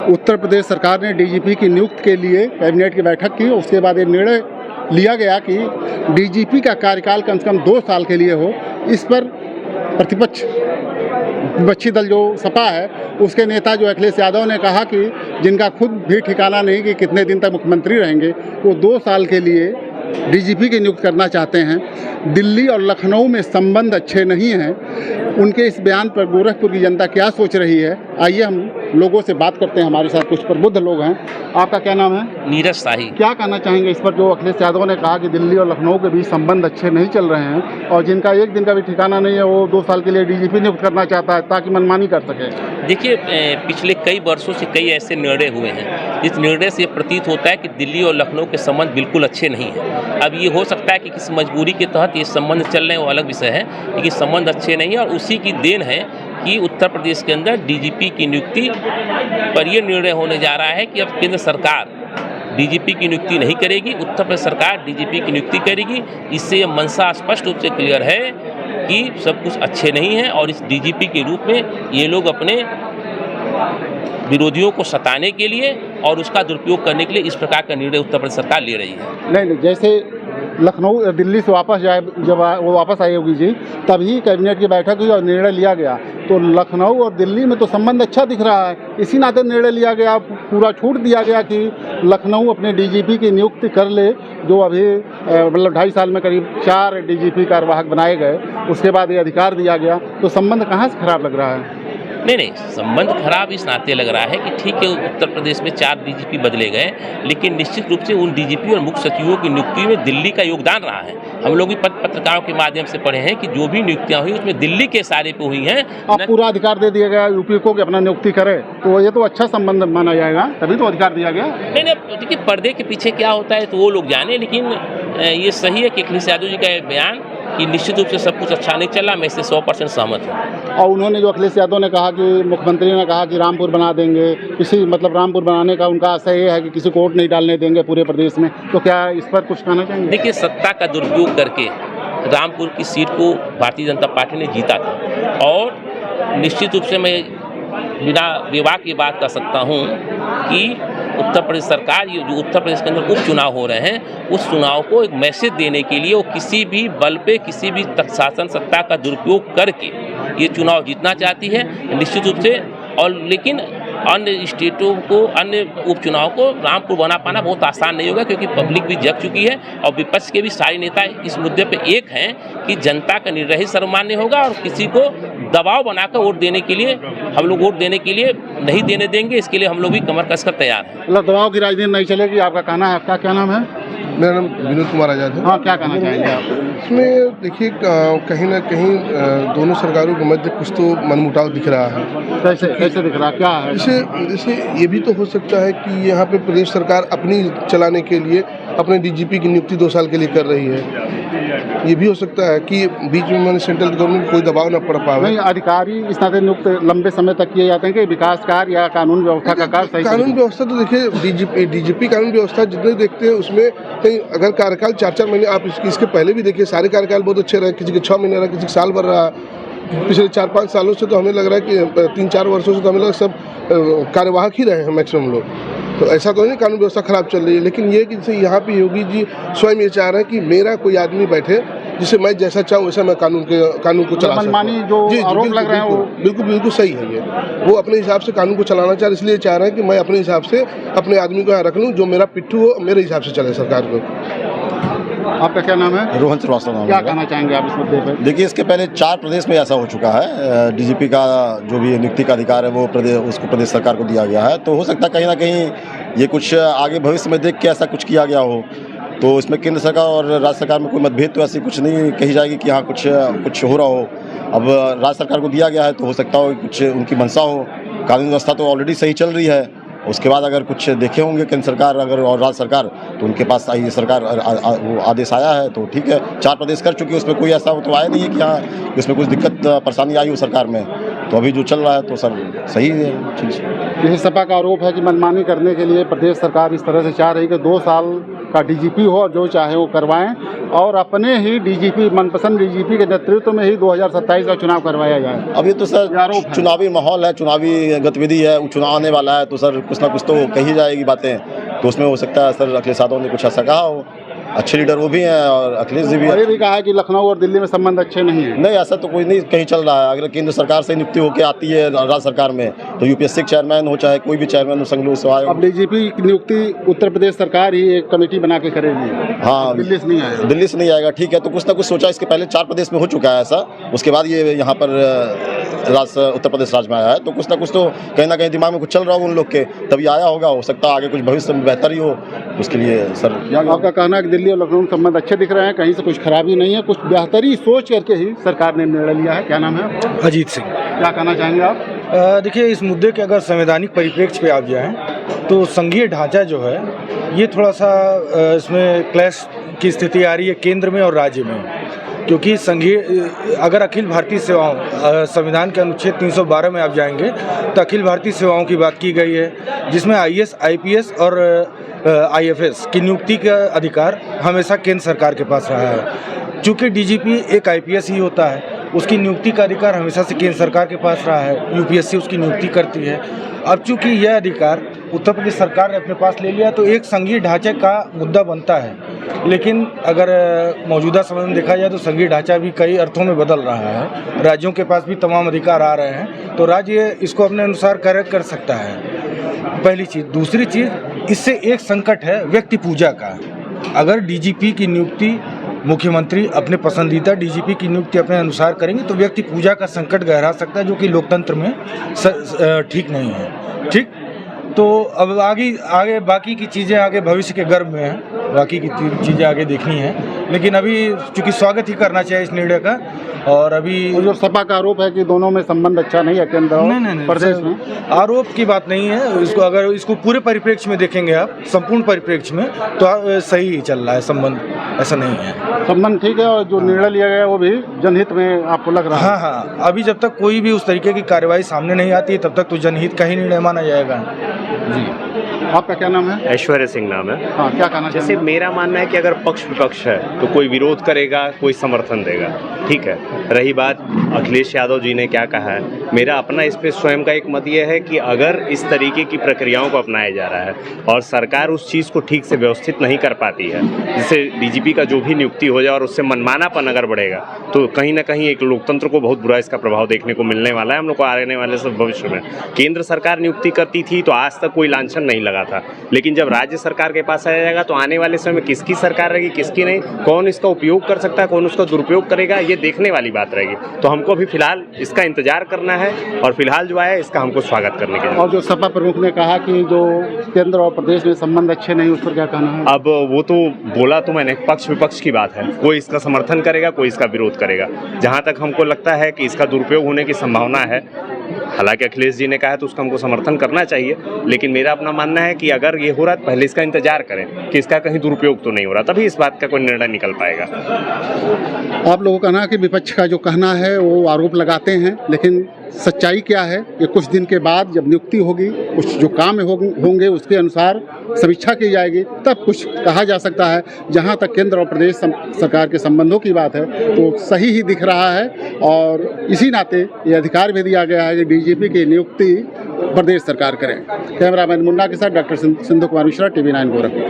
उत्तर प्रदेश सरकार ने डीजीपी की नियुक्ति के लिए कैबिनेट की बैठक की। उसके बाद ये निर्णय लिया गया कि डीजीपी का कार्यकाल कम से कम 2 साल के लिए हो। इस पर विपक्षी दल जो सपा है उसके नेता जो अखिलेश यादव ने कहा कि जिनका खुद भी ठिकाना नहीं कि कितने दिन तक मुख्यमंत्री रहेंगे, वो 2 साल के लिए डीजीपी की नियुक्ति करना चाहते हैं। दिल्ली और लखनऊ में संबंध अच्छे नहीं हैं। उनके इस बयान पर गोरखपुर की जनता क्या सोच रही है, आइए हम लोगों से बात करते हैं। हमारे साथ कुछ प्रबुद्ध लोग हैं। आपका क्या नाम है? नीरज शाही। क्या कहना चाहेंगे इस पर जो अखिलेश यादव ने कहा कि दिल्ली और लखनऊ के बीच संबंध अच्छे नहीं चल रहे हैं और जिनका एक दिन का भी ठिकाना नहीं है वो 2 साल के लिए डीजीपी नियुक्त करना चाहता है ताकि मनमानी कर सके? देखिए, पिछले कई वर्षों से कई ऐसे निर्णय हुए हैं जिस निर्णय से प्रतीत होता है कि दिल्ली और लखनऊ के संबंध बिल्कुल अच्छे नहीं हैं। अब ये हो सकता है कि किसी मजबूरी के तहत ये संबंध चल रहे हैं, वो अलग विषय है, लेकिन संबंध अच्छे नहीं है और उसी की देन है कि उत्तर प्रदेश के अंदर डीजीपी की नियुक्ति पर यह निर्णय होने जा रहा है कि अब केंद्र सरकार डीजीपी की नियुक्ति नहीं करेगी, उत्तर प्रदेश सरकार डीजीपी की नियुक्ति करेगी। इससे यह मंशा स्पष्ट रूप से क्लियर है कि सब कुछ अच्छे नहीं है और इस डीजीपी के रूप में ये लोग अपने विरोधियों को सताने के लिए और उसका दुरुपयोग करने के लिए इस प्रकार का निर्णय उत्तर प्रदेश सरकार ले रही है। नहीं, जैसे लखनऊ दिल्ली से वापस जाए, जब वो वापस आई होगी जी, तभी कैबिनेट की बैठक हुई और निर्णय लिया गया। तो लखनऊ और दिल्ली में तो संबंध अच्छा दिख रहा है, इसी नाते निर्णय लिया गया, पूरा छूट दिया गया कि लखनऊ अपने डीजीपी की नियुक्ति कर ले, जो अभी मतलब 2.5 साल में करीब 4 डीजीपी कार्यवाहक बनाए गए। उसके बाद ये अधिकार दिया गया, तो संबंध कहाँ से खराब लग रहा है? नहीं, संबंध खराब इस नाते लग रहा है कि ठीक है, उत्तर प्रदेश में 4 डीजीपी बदले गए, लेकिन निश्चित रूप से उन डीजीपी और मुख्य सचिवों की नियुक्ति में दिल्ली का योगदान रहा है। हम लोग भी पत्रकारों के माध्यम से पढ़े हैं कि जो भी नियुक्तियां हुई उसमें दिल्ली के इशारे पे हुई हैं। अब पूरा अधिकार दे दिया गया यूपी को कि अपना नियुक्ति करे, तो ये तो अच्छा संबंध माना जाएगा, तभी तो अधिकार दिया गया। नहीं, देखिए, पर्दे के पीछे क्या होता है तो वो लोग जाने, लेकिन ये सही है कि अखिलेश यादव जी का बयान कि निश्चित रूप से सब कुछ अच्छा नहीं चला, मैं इससे 100% सहमत हूँ। और उन्होंने जो अखिलेश यादव ने कहा कि मुख्यमंत्री ने कहा कि रामपुर बना देंगे, किसी मतलब रामपुर बनाने का उनका आशय ये है कि किसी को वोट नहीं डालने देंगे पूरे प्रदेश में, तो क्या इस पर कुछ कहना चाहेंगे? देखिए, सत्ता का दुरुपयोग करके रामपुर की सीट को भारतीय जनता पार्टी ने जीता था और निश्चित रूप से मैं बिना विवाद की बात कर सकता हूँ कि उत्तर प्रदेश सरकार, ये जो उत्तर प्रदेश के अंदर उपचुनाव हो रहे हैं, उस चुनाव को एक मैसेज देने के लिए वो किसी भी बल पे किसी भी शासन सत्ता का दुरुपयोग करके ये चुनाव जीतना चाहती है निश्चित रूप से। और लेकिन अन्य स्टेटों को, अन्य उपचुनाव को रामपुर बना पाना बहुत आसान नहीं होगा, क्योंकि पब्लिक भी जग चुकी है और विपक्ष के भी सारे नेता इस मुद्दे पे एक हैं कि जनता का निर्णय ही सर्वमान्य होगा और किसी को दबाव बनाकर वोट देने के लिए हम लोग वोट देने के लिए नहीं देने देंगे। इसके लिए हम लोग भी कमर कसकर तैयार हैं। मतलब दबाव की राजनीति नहीं चलेगी, आपका कहना है? आपका क्या नाम है? मेरा नाम विनोद कुमार आजाद है। हाँ, क्या कहना चाहेंगे आप? इसमें देखिए, कहीं ना कहीं दोनों सरकारों के मध्य कुछ तो मनमुटाव दिख रहा है। कैसे दिख रहा, क्या है? जैसे ये भी तो हो सकता है कि यहाँ पे प्रदेश सरकार अपनी चलाने के लिए अपने डीजीपी की नियुक्ति 2 साल के लिए कर रही है। ये भी हो सकता है कि बीच में मैंने सेंट्रल गवर्नमेंट को कोई दबाव न पड़ पावे। नहीं, अधिकारी इस नाते नियुक्त लंबे समय तक किए जाते हैं कि विकास कार्य या कानून व्यवस्था का कार्य सही? कानून व्यवस्था तो देखिए, डीजीपी कानून व्यवस्था जितने देखते हैं उसमें कहीं अगर कार्यकाल 4-4 महीने, आप इसके पहले भी देखिए सारे कार्यकाल बहुत अच्छे रहे, किसी के 6 महीने रहा, किसी के साल भर रहा। पिछले 4-5 सालों से तो हमें लग रहा है कि 3-4 वर्षों से तो हमें लग सब कार्यवाहक ही रहे हैं मैक्सिमम लोग। तो ऐसा तो नहीं कानून व्यवस्था खराब चल रही है, लेकिन ये कि जैसे यहाँ पे योगी जी स्वयं ये चाह रहे हैं कि मेरा कोई आदमी बैठे जिसे मैं जैसा चाहूँ वैसा मैं कानून को चला सकूँ। मनमानी जो आरोप लग रहे हैं वो बिल्कुल सही है। ये वो अपने हिसाब से कानून को चलाना चाह रहे, इसलिए चाह रहे हैं कि मैं अपने हिसाब से अपने आदमी को यहाँ रख लूँ, जो मेरा पिट्ठू हो मेरे हिसाब से चले सरकार को। आपका क्या नाम है? रोहन श्रीवास्तव नाम है। क्या कहना चाहेंगे आप इस मुद्दे पर? देखिए, इसके पहले 4 प्रदेश में ऐसा हो चुका है। डीजीपी का जो भी नियुक्ति का अधिकार है वो उसको प्रदेश सरकार को दिया गया है। तो हो सकता है कहीं ना कहीं ये कुछ आगे भविष्य में देख के ऐसा कुछ किया गया हो। तो इसमें केंद्र सरकार और राज्य सरकार में कोई मतभेद तो ऐसी कुछ नहीं कही जाएगी कि हाँ कुछ हो रहा हो। अब राज्य सरकार को दिया गया है तो हो सकता हो कुछ उनकी मंशा हो। कानून व्यवस्था तो ऑलरेडी सही चल रही है, उसके बाद अगर कुछ देखे होंगे केंद्र सरकार अगर और राज्य सरकार, तो उनके पास आई सरकार वो आदेश आया है तो ठीक है। 4 प्रदेश कर चुकी है, उसमें कोई ऐसा तो आया नहीं है कि हाँ उसमें कुछ दिक्कत परेशानी आई हो सरकार में। तो अभी जो चल रहा है तो सर सही है चीज़। यही सपा का आरोप है कि मनमानी करने के लिए प्रदेश सरकार इस तरह से चाह रही है कि 2 साल का डीजीपी हो और जो चाहे वो करवाएं और अपने ही डीजीपी, मनपसंद डीजीपी के नेतृत्व में ही 2027 का चुनाव करवाया जाए। अब ये तो सर चुनावी माहौल है, चुनावी गतिविधि है, वो चुनाव आने वाला है तो सर कुछ ना कुछ तो कही जाएगी बातें, तो उसमें हो सकता है सर अखिलेश यादव ने कुछ ऐसा कहा हो। अच्छे लीडर वो भी हैं और अखिलेश जी भी ये भी कहा है कि लखनऊ और दिल्ली में संबंध अच्छे नहीं हैं। नहीं, ऐसा तो कोई नहीं कहीं चल रहा है। अगर केंद्र सरकार से नियुक्ति होकर आती है राज्य सरकार में तो यूपीएससी चेयरमैन हो चाहे कोई भी चेयरमैन हो संघ से आए। अब डीजीपी की नियुक्ति उत्तर प्रदेश सरकार ही एक कमेटी बना के करेगी। हाँ, दिल्ली से नहीं आएगा। दिल्ली से नहीं आएगा, ठीक है। तो कुछ ना कुछ सोचा, इसके पहले 4 प्रदेश में हो चुका है ऐसा, उसके बाद ये यहाँ पर उत्तर प्रदेश राज्य में आया है। तो कुछ ना कुछ तो कहीं ना कहीं दिमाग में कुछ चल रहा हो उन लोग के, तभी आया होगा। हो सकता है आगे कुछ भविष्य में बेहतर ही हो, उसके लिए सर। आपका कहना है कि दिल्ली और लखनऊ में संबंध अच्छे दिख रहे हैं, कहीं से कुछ खराबी नहीं है, कुछ बेहतरी सोच करके ही सरकार ने निर्णय लिया है। क्या नाम है? अजीत सिंह। क्या कहना चाहेंगे आप? देखिए, इस मुद्दे के अगर संवैधानिक परिप्रेक्ष्य पे आप जाएं तो संघीय ढांचा जो है ये थोड़ा सा इसमें क्लैश की स्थिति आ रही है केंद्र में और राज्य में, क्योंकि संघीय अगर अखिल भारतीय सेवाओं संविधान के अनुच्छेद 312 में आप जाएंगे तो अखिल भारतीय सेवाओं की बात की गई है, जिसमें आईएएस, आईपीएस और आईएफएस की नियुक्ति का अधिकार हमेशा केंद्र सरकार के पास रहा है। चूँकि डीजीपी एक आईपीएस ही होता है, उसकी नियुक्ति का अधिकार हमेशा से केंद्र सरकार के पास रहा है, यूपीएससी उसकी नियुक्ति करती है। अब चूँकि यह अधिकार उत्तर प्रदेश सरकार ने अपने पास ले लिया तो एक संघीय ढांचे का मुद्दा बनता है। लेकिन अगर मौजूदा समय में देखा जाए तो संघीय ढांचा भी कई अर्थों में बदल रहा है, राज्यों के पास भी तमाम अधिकार आ रहे हैं, तो राज्य इसको अपने अनुसार कर सकता है, पहली चीज़। दूसरी चीज़, इससे एक संकट है व्यक्ति पूजा का। अगर डीजीपी की नियुक्ति मुख्यमंत्री अपने पसंदीदा डीजीपी की नियुक्ति अपने अनुसार करेंगे तो व्यक्ति पूजा का संकट गहरा सकता है, जो कि लोकतंत्र में ठीक नहीं है। ठीक, तो अब आगे बाकी की चीज़ें आगे भविष्य के गर्भ में हैं, बाकी की चीज़ें आगे देखनी है, लेकिन अभी चूँकि स्वागत ही करना चाहिए इस निर्णय का। और अभी जो सपा का आरोप है कि दोनों में संबंध अच्छा नहीं है केंद्र और नहीं, प्रदेश में, आरोप की बात नहीं है। इसको अगर इसको पूरे परिप्रेक्ष्य में देखेंगे आप, संपूर्ण परिप्रेक्ष्य में, तो सही ही चल रहा है संबंध, ऐसा नहीं है। संबंध ठीक है और जो निर्णय लिया गया वो भी जनहित में आपको लग रहा है? हाँ, अभी जब तक कोई भी उस तरीके की कार्रवाई सामने नहीं आती तब तक तो जनहित का ही निर्णय माना जाएगा। जी। आपका क्या नाम है? ऐश्वर्य सिंह नाम है। हाँ, क्या कहना जैसे चाहेंगे? मेरा मानना है कि अगर पक्ष विपक्ष है तो कोई विरोध करेगा, कोई समर्थन देगा, ठीक है। रही बात अखिलेश यादव जी ने क्या कहा है, मेरा अपना इस पे स्वयं का एक मत ये है कि अगर इस तरीके की प्रक्रियाओं को अपनाया जा रहा है और सरकार उस चीज़ को ठीक से व्यवस्थित नहीं कर पाती है, जिससे डीजीपी का जो भी नियुक्ति हो जाए और उससे मनमानापन अगर बढ़ेगा तो कहीं ना कहीं एक लोकतंत्र को बहुत बुरा इसका प्रभाव देखने को मिलने वाला है हम लोग को आने वाले सब भविष्य में। केंद्र सरकार नियुक्ति करती थी तो आज तक कोई लांछन नहीं लगा था, लेकिन जब राज्य सरकार के पास आ जाएगा तो आने वाले समय में किसकी सरकार रहेगी, किसकी नहीं, कौन इसका उपयोग कर सकता है, कौन उसका दुरुपयोग करेगा, ये देखने वाली बात रहेगी। तो हमको अभी फिलहाल इसका इंतजार करना है और फिलहाल जो है इसका हमको स्वागत करने के लिए। और जो सपा प्रमुख ने कहा कि जो केंद्र और प्रदेश में संबंध अच्छे नहीं, उस पर क्या कहना है? अब वो तो बोला तो मैंने, पक्ष विपक्ष की बात है, कोई इसका समर्थन करेगा, कोई इसका विरोध करेगा। जहाँ तक हमको लगता है कि इसका दुरुपयोग होने की संभावना है, हालांकि अखिलेश जी ने कहा है तो उसका हमको समर्थन करना चाहिए, लेकिन मेरा अपना मानना है कि अगर ये हो रहा है पहले इसका इंतजार करें कि इसका कहीं दुरुपयोग तो नहीं हो रहा, तभी इस बात का कोई निर्णय निकल पाएगा। आप लोगों का कहना है कि विपक्ष का जो कहना है वो आरोप लगाते हैं, लेकिन सच्चाई क्या है ये कुछ दिन के बाद जब नियुक्ति होगी, कुछ जो काम होंगे उसके अनुसार समीक्षा की जाएगी, तब कुछ कहा जा सकता है। जहां तक केंद्र और प्रदेश सरकार के संबंधों की बात है तो सही ही दिख रहा है और इसी नाते ये अधिकार भी दिया गया है कि डीजीपी की नियुक्ति प्रदेश सरकार करे। कैमरामैन मुन्ना के साथ डॉक्टर सिंधु कुमार मिश्रा, TV9 गोरखपुर।